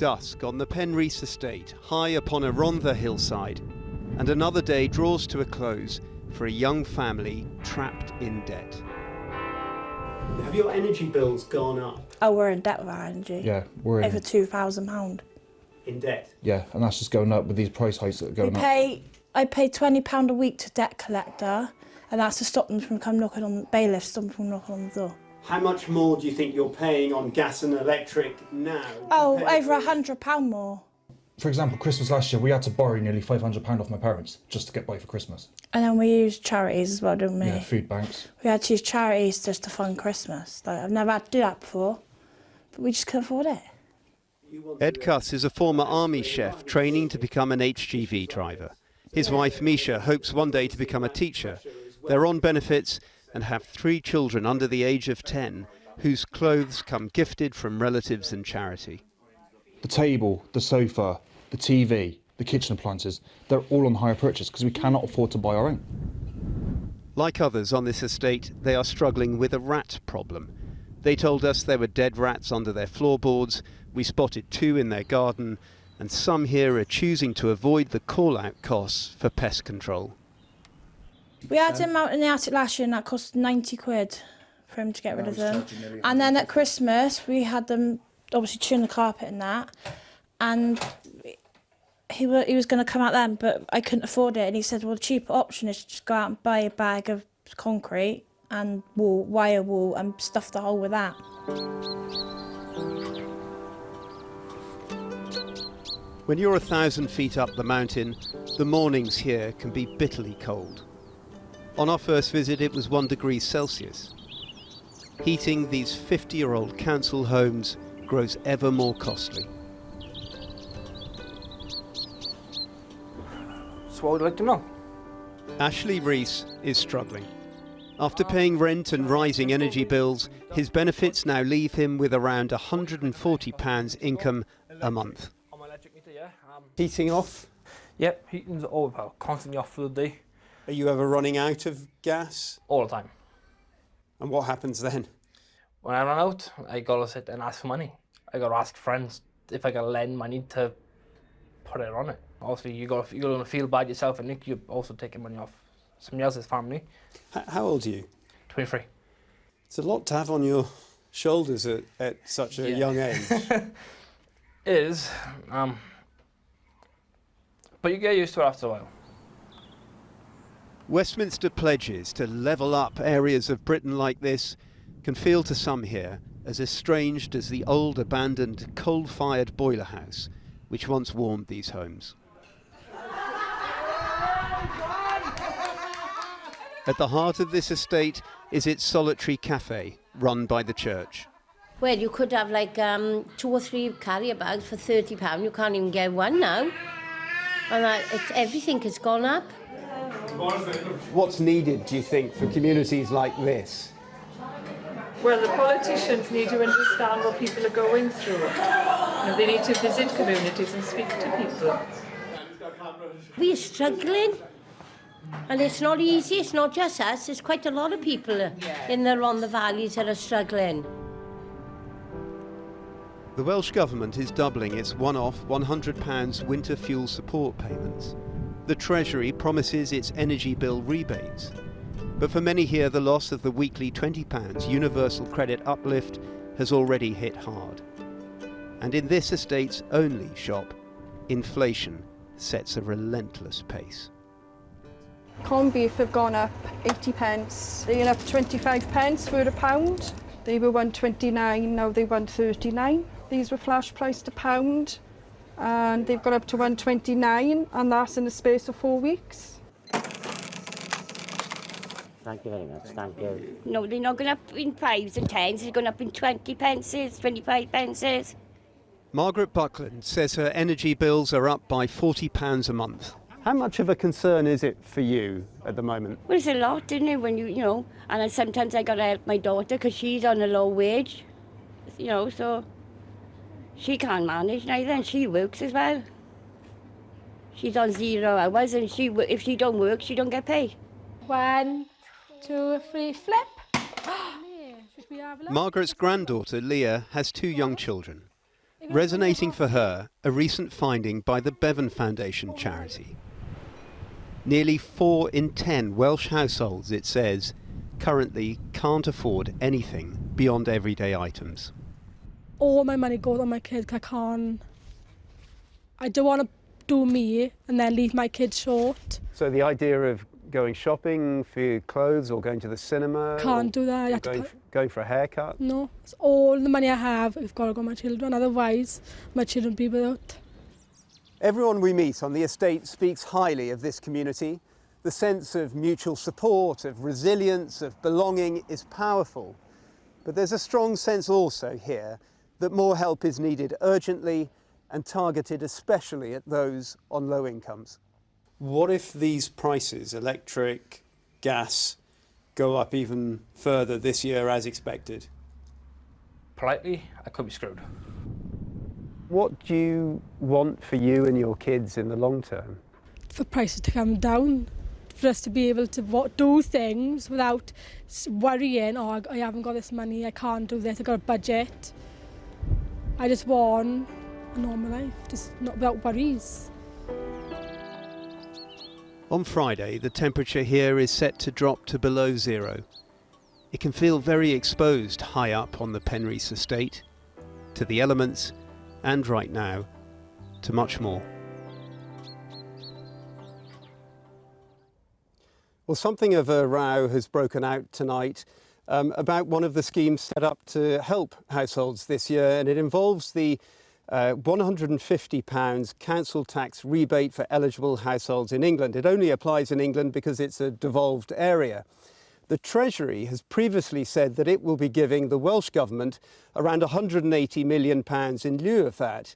dusk on the Penrhys estate, high upon a Rhondda hillside, and another day draws to a close for a young family trapped in debt. Have your energy bills gone up? Oh, we're in debt with our energy. Yeah, we're in. Over £2,000. In debt? Yeah, and that's just going up with these price hikes that are going up. I pay £20 a week to debt collector, and that's to stop them from knocking on bailiffs, stop them from knocking on the door. How much more do you think you're paying on gas and electric now? Oh, over £100 more. For example, Christmas last year, we had to borrow nearly £500 off my parents just to get by for Christmas. And then we used Charities as well, didn't we? Yeah, food banks. We had to use Charities just to fund Christmas. Like, I've never had to do that before, but we just couldn't afford it. Ed Cuss is a former army chef training to become an HGV driver. His wife Misha hopes one day to become a teacher. They're on benefits and have 3 children under the age of 10 whose clothes come gifted from relatives and charity. The table, the sofa, the TV, the kitchen appliances, they're all on hire purchase because we cannot afford to buy our own. Like others on this estate, they are struggling with a rat problem. They told us there were dead rats under their floorboards. We spotted 2 in their garden, and some here are choosing to avoid the call-out costs for pest control. We had him out in the attic last year and that cost 90 quid for him to get rid of them. And then at Christmas we had them obviously chewing the carpet and that, and he was going to come out then, but I couldn't afford it, and he said, well, the cheaper option is to just go out and buy a bag of concrete and wool, wire wool, and stuff the hole with that. When you're 1,000 feet up the mountain, the mornings here can be bitterly cold. On our first visit, it was 1 degree Celsius. Heating these 50-year-old council homes grows ever more costly. So what would you like to know? Ashley Rees is struggling. After paying rent and rising energy bills, his benefits now leave him with around £140 income a month. Heating off? Yep, heating's constantly off for the day. Are you ever running out of gas? All the time. And what happens then? When I run out, I gotta sit and ask for money. I gotta ask friends if I gotta lend money to put it on it. Obviously, you're gonna feel bad yourself, and you're also taking money off somebody else's family. How old are you? 23. It's a lot to have on your shoulders at such a young age. It is, but you get used to it after a while. Westminster pledges to level up areas of Britain like this can feel to some here as estranged as the old abandoned coal-fired boiler house which once warmed these homes. At the heart of this estate is its solitary cafe run by the church. Well, you could have like 2 or 3 carrier bags for £30. You can't even get one now. And everything has gone up. What's needed, do you think, for communities like this? Well, the politicians need to understand what people are going through. They need to visit communities and speak to people. We're struggling. And it's not easy, it's not just us, there's quite a lot of people in the Rhondda valleys that are struggling. The Welsh Government is doubling its one-off £100 winter fuel support payments. The Treasury promises its energy bill rebates. But for many here, the loss of the weekly £20 universal credit uplift has already hit hard. And in this estate's only shop, inflation sets a relentless pace. Corned beef have gone up 80p. They're up 25p for a pound. They were 1.29, now they're 1.39. These were flash priced £1, and they've got up to 1.29, and that's in the space of 4 weeks. Thank you very much, thank you. No, they're not going up in 5s and 10s, they're going up in 20p, 25p. Margaret Buckland says her energy bills are up by £40 a month. How much of a concern is it for you at the moment? Well, it's a lot, isn't it, when you know, and then sometimes I got to help my daughter because she's on a low wage, so she can't manage neither, and she works as well. She's on 0 hours, and if she don't work, she don't get paid. 1, 2, 3, flip. Margaret's granddaughter, Leah, has 2 young children. Resonating for her, a recent finding by the Bevan Foundation charity. Nearly 4 in 10 Welsh households, it says, currently can't afford anything beyond everyday items. All my money goes on my kids 'cause I don't want to do me and then leave my kids short. So the idea of going shopping for your clothes or going to the cinema? Can't do that. Going for a haircut? No, it's all the money I have. I've got to go to my children, otherwise my children will be without. Everyone we meet on the estate speaks highly of this community. The sense of mutual support, of resilience, of belonging is powerful. But there's a strong sense also here that more help is needed urgently and targeted especially at those on low incomes. What if these prices, electric, gas, go up even further this year as expected? Politely, I could be screwed. What do you want for you and your kids in the long term? For prices to come down, for us to be able to do things without worrying, oh, I haven't got this money, I can't do this, I've got a budget. I just want a normal life, just not without worries. On Friday, the temperature here is set to drop to below 0. It can feel very exposed high up on the Penrhys estate, to the elements, and right now, to much more. Well, something of a row has broken out tonight about one of the schemes set up to help households this year, and it involves the £150 council tax rebate for eligible households in England. It only applies in England because it's a devolved area. The Treasury has previously said that it will be giving the Welsh Government around £180 million in lieu of that.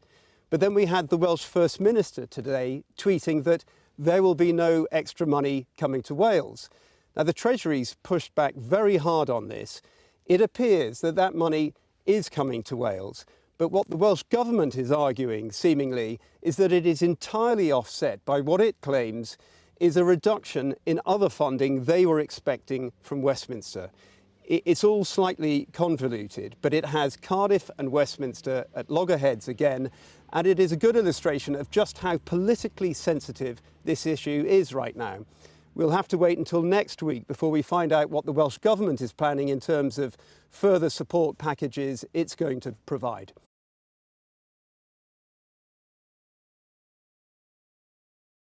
But then we had the Welsh First Minister today tweeting that there will be no extra money coming to Wales. Now, the Treasury's pushed back very hard on this. It appears that that money is coming to Wales. But what the Welsh Government is arguing, seemingly, is that it is entirely offset by what it claims is a reduction in other funding they were expecting from Westminster. It's all slightly convoluted, but it has Cardiff and Westminster at loggerheads again, and it is a good illustration of just how politically sensitive this issue is right now. We'll have to wait until next week before we find out what the Welsh Government is planning in terms of further support packages it's going to provide.